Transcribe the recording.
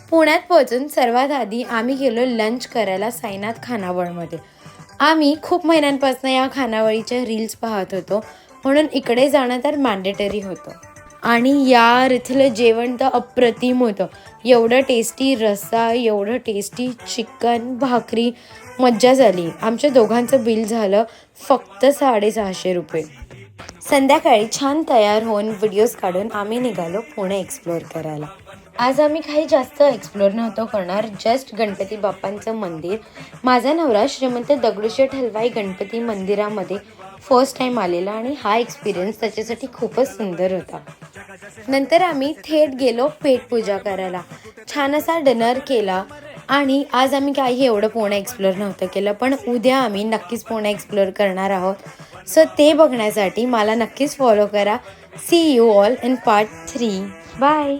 पुण्यात पोहोचून सर्वात आधी आम्ही गेलो लंच करायला साईनाथ खानावळमध्ये. आम्ही खूप महिन्यांपासून या खानावळीच्या रील्स पाहत होतो, म्हणून इकडे जाणं तर मॅन्डेटरी होतं. आणि यार इथलं जेवण तर अप्रतिम होतं. एवढं टेस्टी रस्सा, एवढं टेस्टी चिकन, भाकरी, मज्जा झाली. आमच्या दोघांचं बिल झालं फक्त 650 रुपये. संध्याकाळी छान तयार होऊन व्हिडिओज काढून आम्ही निघालो पुणे एक्सप्लोअर करायला. आज आम्ही काही जास्त एक्सप्लोअर नव्हतो करणार, जस्ट गणपती बाप्पांचं मंदिर. माझा नवरा श्रीमंत दगडूशेठ हलवाई गणपती मंदिरामध्ये फर्स्ट टाईम आलेला आणि हा एक्सपिरियन्स त्याच्यासाठी खूपच सुंदर होता. नंतर आम्ही थेट गेलो पेटपूजा करायला. छान असा डिनर केला आणि आज आम्ही काही एवढं पुणे एक्सप्लोअर नव्हतं केलं, पण उद्या आम्ही नक्कीच पुणे एक्सप्लोअर करणार आहोत. सो ते बघण्यासाठी मला नक्कीच फॉलो करा. See you all in part 3. Bye.